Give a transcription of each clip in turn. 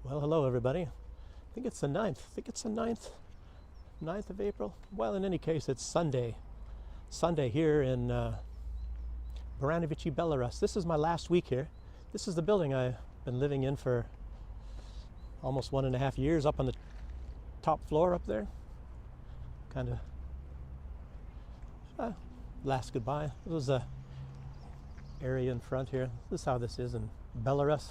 Well, hello everybody. I think it's the 9th. I think it's the 9th of April. Well, in any case, it's Sunday. Sunday here in Baranovichi, Belarus. This is my last week here. This is the building I've been living in for almost 1.5 years, up on the top floor up there. Kind of last goodbye. It was a area in front here. This is how this is in Belarus.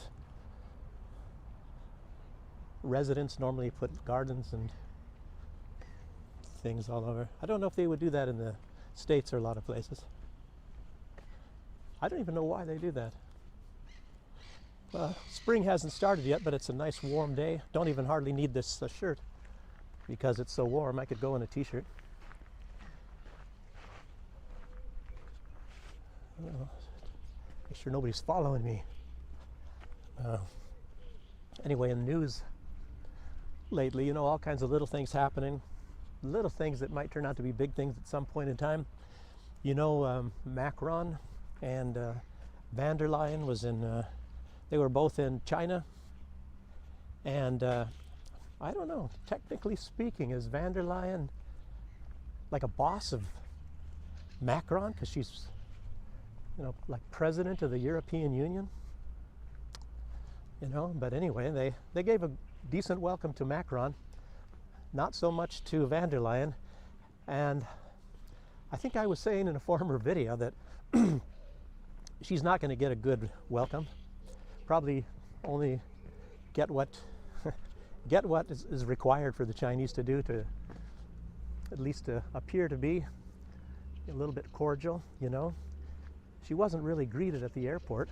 Residents normally put gardens and things all over. I don't know if they would do that in the States or a lot of places. I don't even know why they do that. Spring hasn't started yet, but it's a nice warm day. Don't even hardly need this shirt because it's so warm. I could go in a t-shirt. Make sure nobody's following me. Anyway, in the news lately, you know, all kinds of little things happening, little things that might turn out to be big things at some point in time. You know, Macron and van der Leyen was in, they were both in China, and I don't know, technically speaking, is van der Leyen like a boss of Macron because she's, you know, like president of the European Union? You know, but anyway, they gave a decent welcome to Macron, not so much to van der Leyen. And I think I was saying in a former video that she's not going to get a good welcome. Probably only get what is required for the Chinese to do, to at least to appear to be a little bit cordial, you know. She wasn't really greeted at the airport.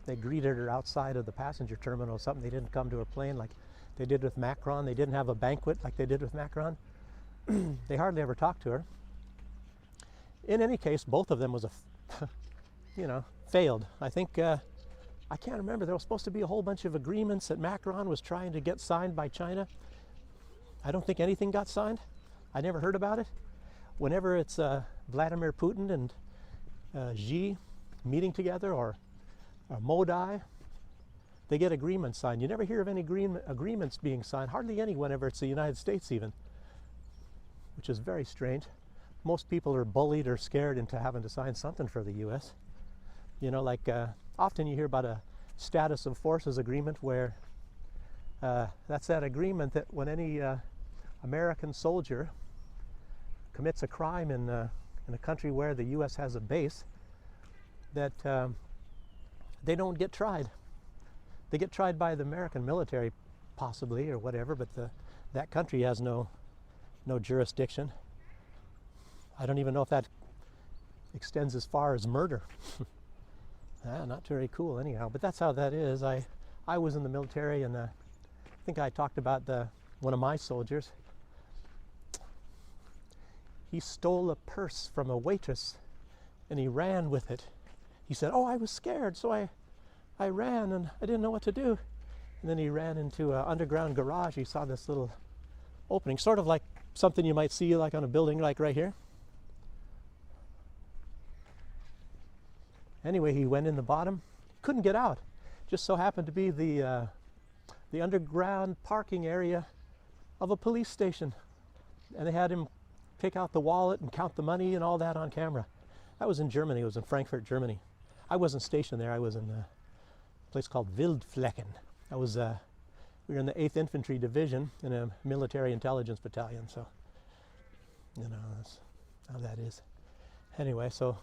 They greeted her outside of the passenger terminal or something. They didn't come to her plane like they did with Macron. They didn't have a banquet like they did with Macron. They hardly ever talked to her. In any case, both of them was you know, failed. I think, I can't remember, there was supposed to be a whole bunch of agreements that Macron was trying to get signed by China. I don't think anything got signed. I never heard about it. Whenever it's Vladimir Putin and Xi meeting together, or Modi, they get agreements signed. You never hear of any agreements being signed, hardly any whenever it's the United States even, which is very strange. Most people are bullied or scared into having to sign something for the US. You know, like often you hear about a status of forces agreement where that's that agreement that when any American soldier commits a crime in a country where the US has a base, that they don't get tried. They get tried by the American military, possibly, or whatever, but that country has no jurisdiction. I don't even know if that extends as far as murder. Not very cool anyhow, but that's how that is. I was in the military, and I think I talked about one of my soldiers. He stole a purse from a waitress and he ran with it. He said, "Oh, I was scared, so I ran and I didn't know what to do." And then he ran into an underground garage. He saw this little opening, sort of like something you might see like on a building like right here. Anyway, he went in the bottom, couldn't get out. Just so happened to be the underground parking area of a police station. And they had him pick out the wallet and count the money and all that on camera. That was in Germany. It was in Frankfurt, Germany. I wasn't stationed there. I was in a place called Wildflecken. We were in the 8th Infantry Division in a military intelligence battalion. So, you know, that's how that is. Anyway, so,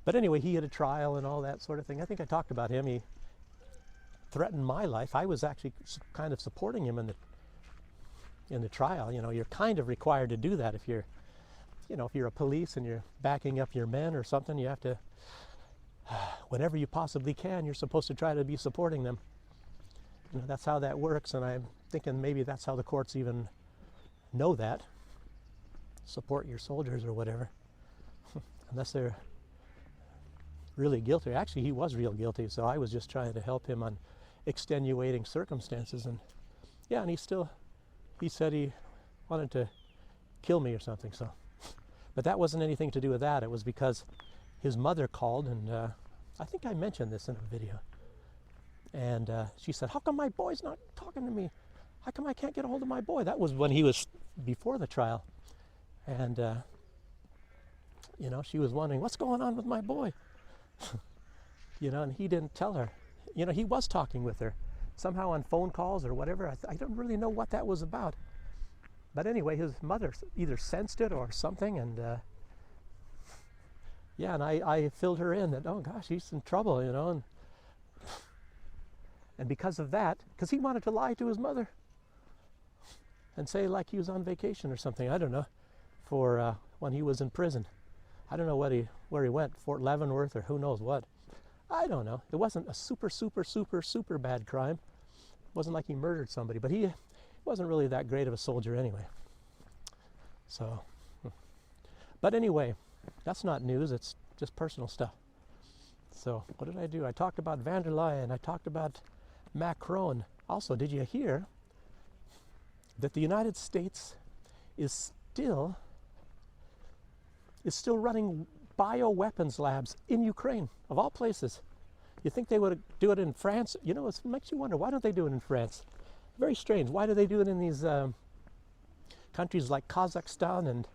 but anyway, he had a trial and all that sort of thing. I think I talked about him. He threatened my life. I was actually kind of supporting him in the trial. You know, you're kind of required to do that if you're, you know, if you're a police and you're backing up your men or something. You have to, whenever you possibly can, you're supposed to try to be supporting them. You know, that's how that works, and I'm thinking maybe that's how the courts even know that. Support your soldiers or whatever, unless they're really guilty. Actually, he was real guilty, so I was just trying to help him on extenuating circumstances. And yeah, and he said he wanted to kill me or something. So, but that wasn't anything to do with that. It was because his mother called and I think I mentioned this in a video. And she said, how come my boy's not talking to me? How come I can't get a hold of my boy? That was when he was before the trial. And, you know, she was wondering, what's going on with my boy? You know, and he didn't tell her. You know, he was talking with her somehow on phone calls or whatever. I don't really know what that was about. But anyway, his mother either sensed it or something. And, yeah, and I filled her in that, oh, gosh, he's in trouble, you know. And because of that, because he wanted to lie to his mother and say like he was on vacation or something, I don't know, for when he was in prison. I don't know where he went, Fort Leavenworth or who knows what. I don't know. It wasn't a super bad crime. It wasn't like he murdered somebody, but he wasn't really that great of a soldier anyway. So, but anyway, that's not news, it's just personal stuff. So, what did I do? I talked about van der Leyen, I talked about Macron. Also, did you hear that the United States is still running bioweapons labs in Ukraine, of all places? You think they would do it in France? You know, it makes you wonder, why don't they do it in France? Very strange. Why do they do it in these countries like Kazakhstan and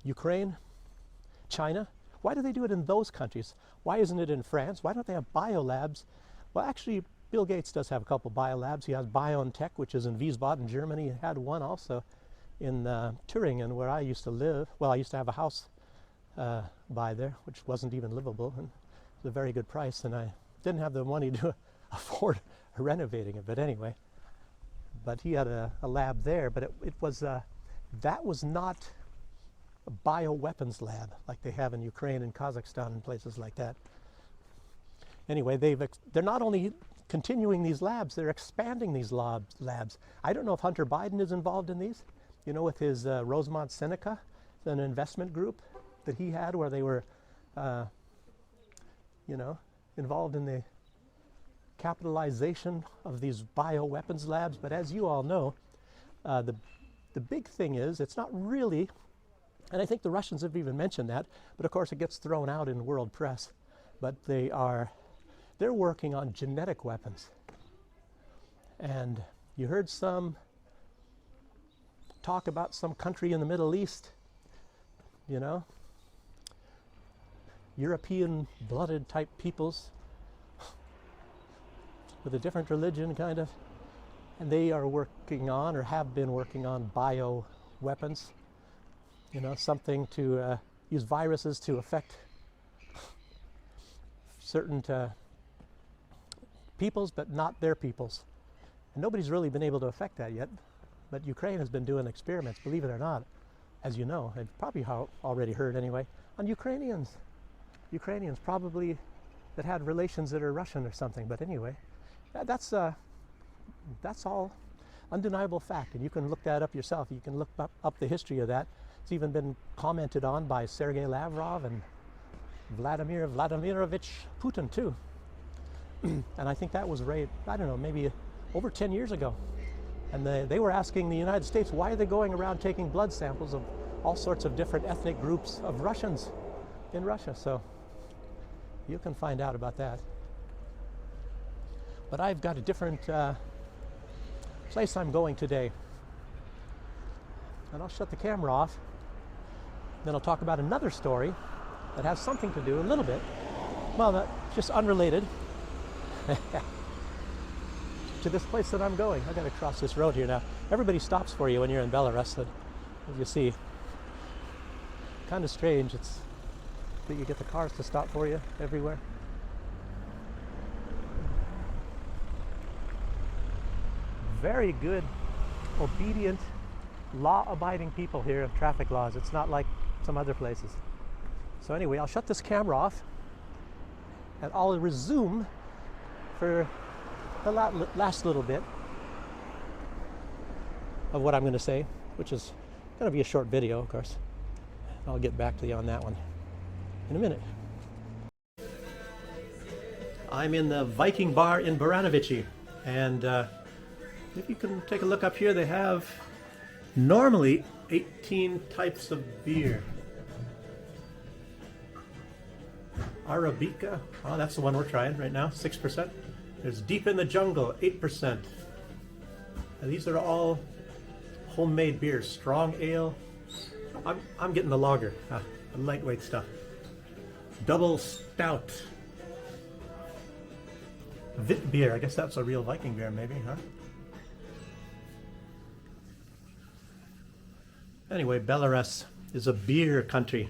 Ukraine, China? Why do they do it in those countries? Why isn't it in France? Why don't they have biolabs? Well, actually, Bill Gates does have a couple biolabs. He has BioNTech, which is in Wiesbaden, Germany. He had one also in Thüringen, where I used to live. Well, I used to have a house by there, which wasn't even livable, and it was a very good price, and I didn't have the money to afford renovating it. But anyway, but he had a lab there, but it was that was not a bioweapons lab like they have in Ukraine and Kazakhstan and places like that. Anyway, they're not only continuing these labs, they're expanding these labs. I don't know if Hunter Biden is involved in these, you know, with his Rosemont Seneca, an investment group that he had where they were, you know, involved in the capitalization of these bioweapons labs. But as you all know, the big thing is, it's not really, and I think the Russians have even mentioned that, but of course it gets thrown out in world press, but they're working on genetic weapons. And you heard some talk about some country in the Middle East, you know, European blooded type peoples with a different religion kind of, and they are working on or have been working on bio weapons, you know, something to use viruses to affect certain peoples, but not their peoples. And nobody's really been able to affect that yet, but Ukraine has been doing experiments, believe it or not, as you know, and probably already heard anyway, on Ukrainians probably that had relations that are Russian or something. But anyway, that's all undeniable fact, and you can look that up yourself. You can look up the history of that. It's even been commented on by Sergei Lavrov and Vladimir Vladimirovich Putin too. And I think that was right, I don't know, maybe over 10 years ago. And they were asking the United States, why are they going around taking blood samples of all sorts of different ethnic groups of Russians in Russia? So you can find out about that. But I've got a different place I'm going today. And I'll shut the camera off. Then I'll talk about another story that has something to do a little bit, well, not just unrelated, to this place that I'm going. I got to cross this road here now. Everybody stops for you when you're in Belarus, as you see. Kind of strange. It's that you get the cars to stop for you everywhere. Very good, obedient, law-abiding people here of traffic laws. It's not like some other places. So anyway, I'll shut this camera off and I'll resume for the last little bit of what I'm going to say, which is going to be a short video, of course. I'll get back to you on that one in a minute. I'm in the Viking Bar in Baranovichi, and if you can take a look up here, they have normally 18 types of beer. Arabica. Oh, that's the one we're trying right now, 6%. There's Deep in the Jungle, 8%. And these are all homemade beers. Strong ale. I'm getting the lager, the lightweight stuff. Double stout. Vit beer. I guess that's a real Viking beer, maybe, huh? Anyway, Belarus is a beer country.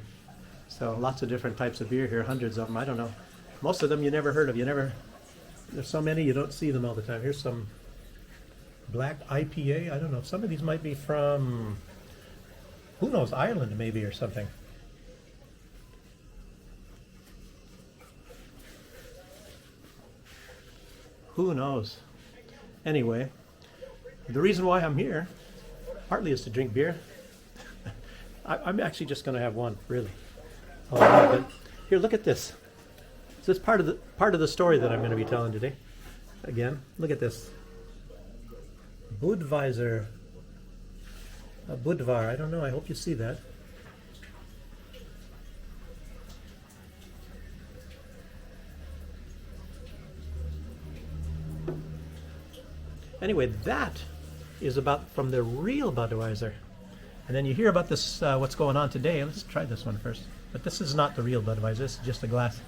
So lots of different types of beer here, hundreds of them. I don't know. Most of them you never heard of. There's so many you don't see them all the time. Here's some black IPA. I don't know. Some of these might be from, who knows, Ireland maybe or something. Who knows? Anyway, the reason why I'm here partly is to drink beer. I'm actually just going to have one, really. Here, look at this. This is part of the story that I'm going to be telling today. Again, look at this. Budweiser. Budvar. I don't know. I hope you see that. Anyway, that is about from the real Budweiser. And then you hear about this, what's going on today. Let's try this one first. But this is not the real Budweiser. This is just a glass.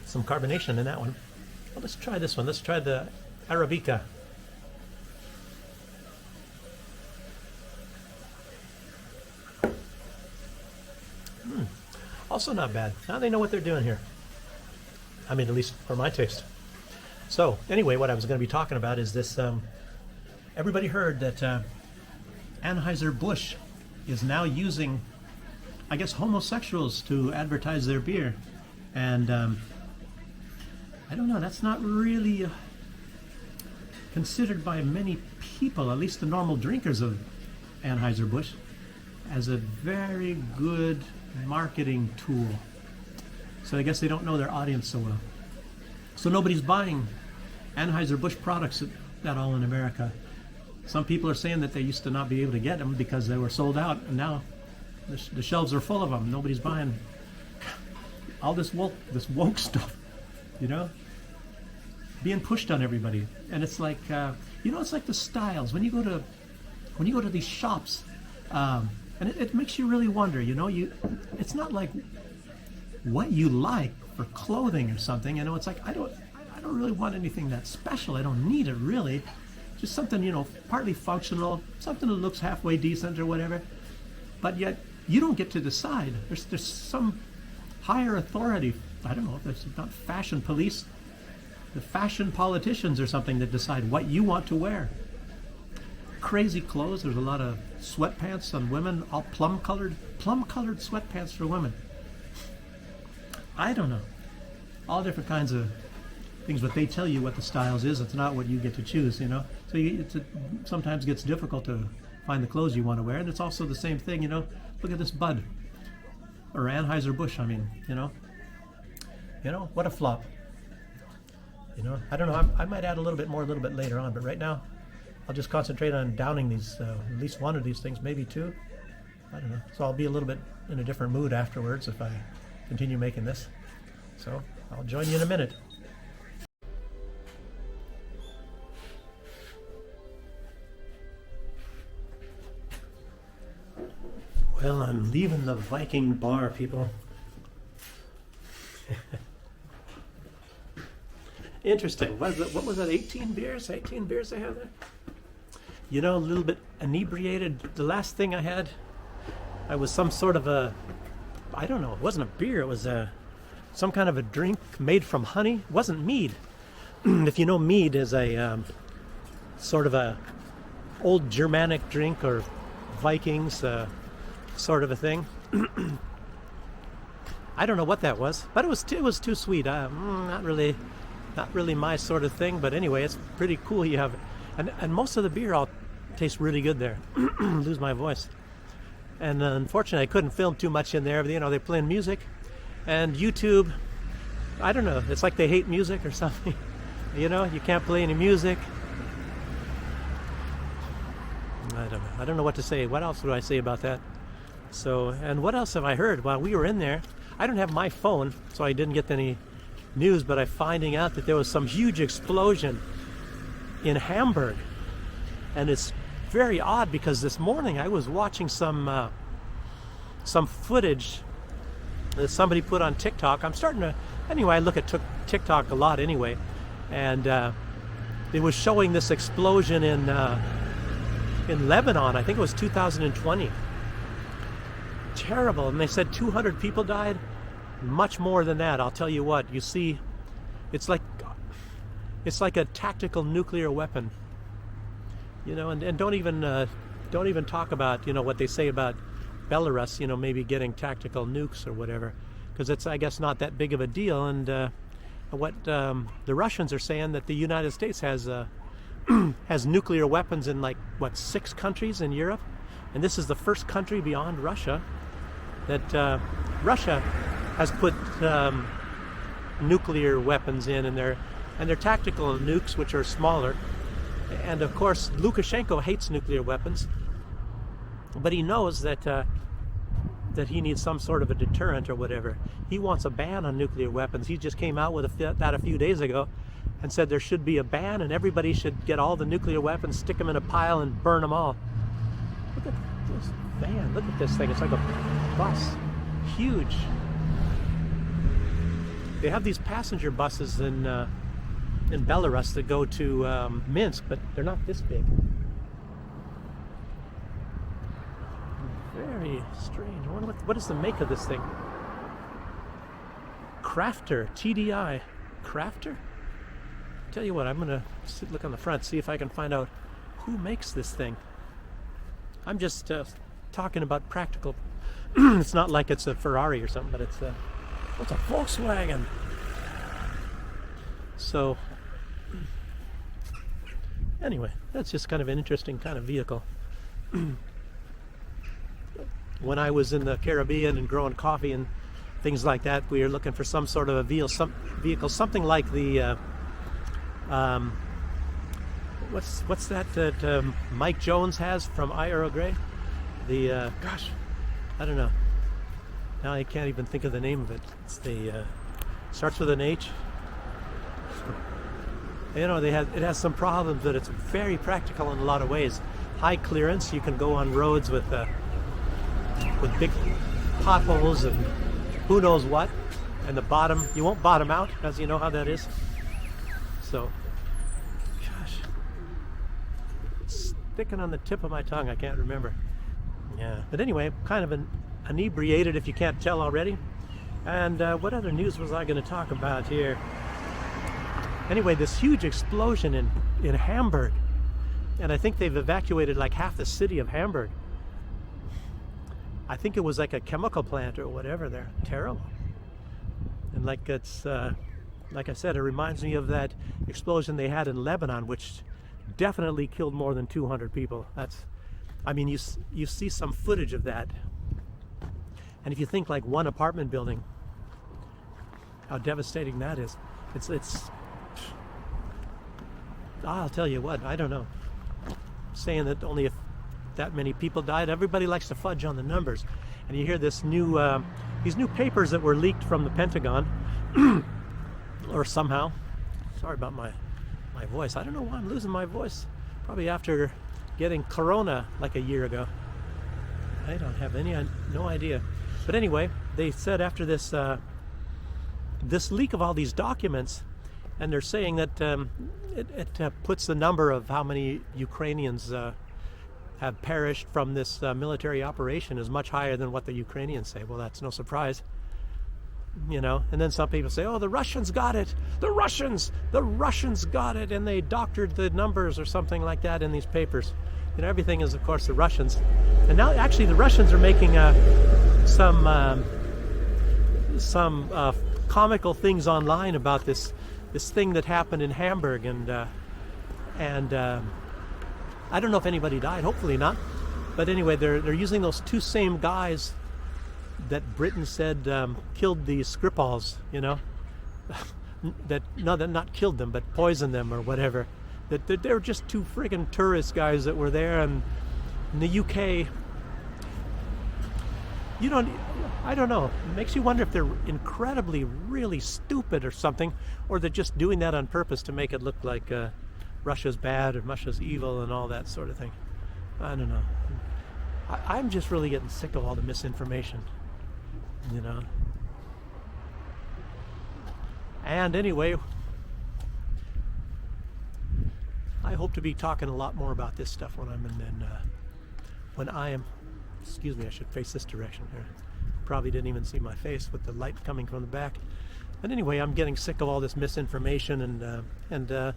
Some carbonation in that one. Well, let's try this one. Let's try the Arabica. Also not bad. Now they know what they're doing here. I mean, at least for my taste. So, anyway, what I was going to be talking about is this. Everybody heard that Anheuser-Busch is now using, I guess, homosexuals to advertise their beer. And I don't know, that's not really considered by many people, at least the normal drinkers of Anheuser-Busch, as a very good marketing tool. So I guess they don't know their audience so well. So nobody's buying Anheuser-Busch products at all in America. Some people are saying that they used to not be able to get them because they were sold out, and now the shelves are full of them. Nobody's buying all this woke stuff, you know, being pushed on everybody. And it's like, it's like the styles when you go to these shops, and it makes you really wonder. It's not like what you like for clothing or something. It's like I don't really want anything that special. I don't need it really. Just something, partly functional, something that looks halfway decent or whatever. But yet you don't get to decide. There's some higher authority. I don't know if it's not fashion police, the fashion politicians or something that decide what you want to wear. Crazy clothes. There's a lot of sweatpants on women, all plum-colored sweatpants for women. I don't know. All different kinds of things, but they tell you what the styles is. It's not what you get to choose, So it sometimes gets difficult to find the clothes you want to wear. And it's also the same thing, Look at this Bud. Or Anheuser-Busch, I mean, what a flop. I don't know. I might add a little bit more a little bit later on, but right now I'll just concentrate on downing these, at least one of these things, maybe two. I don't know. So I'll be a little bit in a different mood afterwards if I continue making this. So I'll join you in a minute. Well, I'm leaving the Viking Bar, people. Interesting. What was that? 18 beers? 18 beers I had there? A little bit inebriated. The last thing I had, I was some sort of I don't know, it wasn't a beer, it was some kind of a drink made from honey. It wasn't mead. If you know, mead is a sort of a old Germanic drink, or Vikings sort of a thing. I don't know what that was, but it was too sweet. Not really my sort of thing. But anyway, it's pretty cool. You have, and most of the beer all tastes really good there. Lose my voice. And unfortunately, I couldn't film too much in there. They're playing music, and YouTube. I don't know. It's like they hate music or something. You can't play any music. I don't know. I don't know what to say. What else do I say about that? So, and what else have I heard while we were in there? I don't have my phone, so I didn't get any news, but I'm finding out that there was some huge explosion in Hamburg. And it's very odd because this morning I was watching some footage that somebody put on TikTok. Anyway, I look at TikTok a lot anyway, and it was showing this explosion in Lebanon. I think it was 2020. Terrible. And they said 200 people died. Much more than that. I'll tell you what. You see, it's like a tactical nuclear weapon. And don't even talk about what they say about Belarus. Maybe getting tactical nukes or whatever, because it's, I guess, not that big of a deal. And what the Russians are saying, that the United States has has nuclear weapons in 6 countries in Europe, and this is the first country beyond Russia that Russia has put nuclear weapons in, and they're tactical nukes, which are smaller. And of course, Lukashenko hates nuclear weapons, but he knows that he needs some sort of a deterrent or whatever. He wants a ban on nuclear weapons. He just came out with that a few days ago and said there should be a ban, and everybody should get all the nuclear weapons, stick them in a pile, and burn them all. Look at this van. Look at this thing. It's like a bus. Huge. They have these passenger buses in Belarus that go to Minsk, but they're not this big. Very strange. I wonder what is the make of this thing? Crafter, TDI. Crafter? Tell you what, I'm going to look on the front, see if I can find out who makes this thing. I'm just talking about practical. It's not like it's a Ferrari or something, but it's a Volkswagen. So, anyway, that's just kind of an interesting kind of vehicle. When I was in the Caribbean and growing coffee and things like that, we were looking for some sort of a vehicle, something like the what's that Mike Jones has from Earl Grey? The I don't know. Now I can't even think of the name of it. It's the starts with an H. It has some problems, but it's very practical in a lot of ways. High clearance. You can go on roads with big potholes and who knows what. And the bottom, you won't bottom out, as you know how that is. So, gosh, it's sticking on the tip of my tongue. I can't remember. Yeah, but anyway, kind of inebriated, if you can't tell already. And what other news was I going to talk about here? Anyway, this huge explosion in Hamburg, and I think they've evacuated like half the city of Hamburg. I think it was like a chemical plant or whatever. They're terrible. And like I said, it reminds me of that explosion they had in Lebanon, which definitely killed more than 200 people. You see some footage of that, and if you think like one apartment building, how devastating that is. I'll tell you what, I don't know. Saying that only if that many people died, everybody likes to fudge on the numbers. And you hear these new papers that were leaked from the Pentagon, or somehow. Sorry about my voice. I don't know why I'm losing my voice. Probably after getting corona like a year ago. I don't have no idea. But anyway, they said after this leak of all these documents, and they're saying that it puts the number of how many Ukrainians have perished from this military operation is much higher than what the Ukrainians say. Well, that's no surprise, And then some people say, "Oh, the Russians got it. The Russians got it," and they doctored the numbers or something like that in these papers. Everything is, of course, the Russians. And now, actually, the Russians are making some comical things online about this thing that happened in Hamburg, and I don't know if anybody died. Hopefully not. But anyway, they're using those two same guys that Britain said killed the Skripals. That not killed them, but poisoned them or whatever. That they're just two friggin' tourist guys that were there, and In the UK, I don't know. It makes you wonder if they're incredibly, really stupid or something, or they're just doing that on purpose to make it look like Russia's bad or Russia's evil and all that sort of thing. I don't know. I'm just really getting sick of all the misinformation, you know. And anyway, I hope to be talking a lot more about this stuff when I am. Excuse me, I should face this direction here. Probably didn't even see my face with the light coming from the back. But anyway, I'm getting sick of all this misinformation, and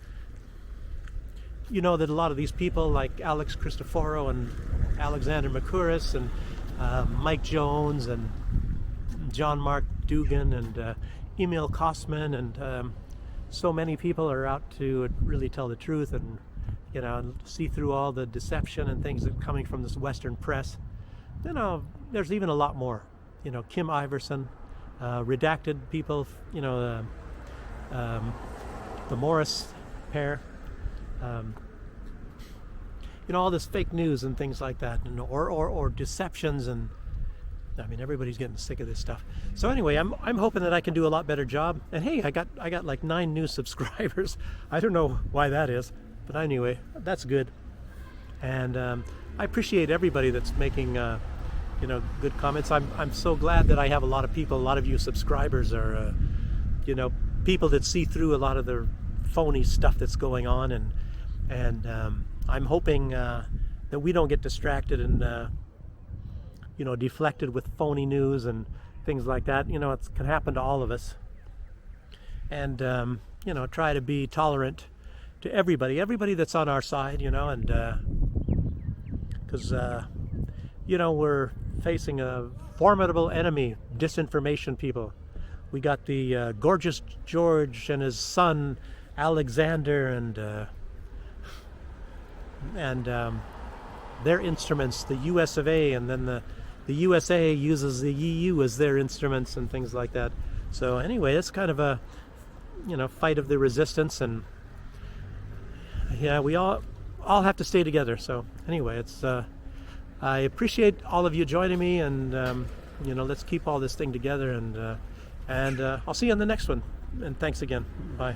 you know that a lot of these people like Alex Christoforo and Alexander Makuris and Mike Jones and John Mark Dugan and Emil Kosman and so many people are out to really tell the truth and, you know, see through all the deception and things that are coming from this Western press. You know, there's even a lot more. You know, Kim Iverson, redacted people, you know, the Morris pair, you know, all this fake news and things like that, and, or deceptions, and I mean, everybody's getting sick of this stuff. So anyway, I'm hoping that I can do a lot better job. And hey, I got like 9 new subscribers. I don't know why that is, but anyway, that's good. And I appreciate everybody that's making you know, good comments. I'm so glad that I have a lot of people. A lot of you subscribers are you know, people that see through a lot of the phony stuff that's going on, and I'm hoping that we don't get distracted and you know, deflected with phony news and things like that. You know, it can happen to all of us. And you know, try to be tolerant to everybody that's on our side, you know, and because you know, we're facing a formidable enemy, disinformation people. We got the gorgeous George and his son Alexander and their instruments, the US of A, and then the USA uses the EU as their instruments and things like that. So anyway, it's kind of a, you know, fight of the resistance, and yeah, we all have to stay together. So anyway, it's I appreciate all of you joining me, and you know, let's keep all this thing together, and I'll see you on the next one. And thanks again. Bye.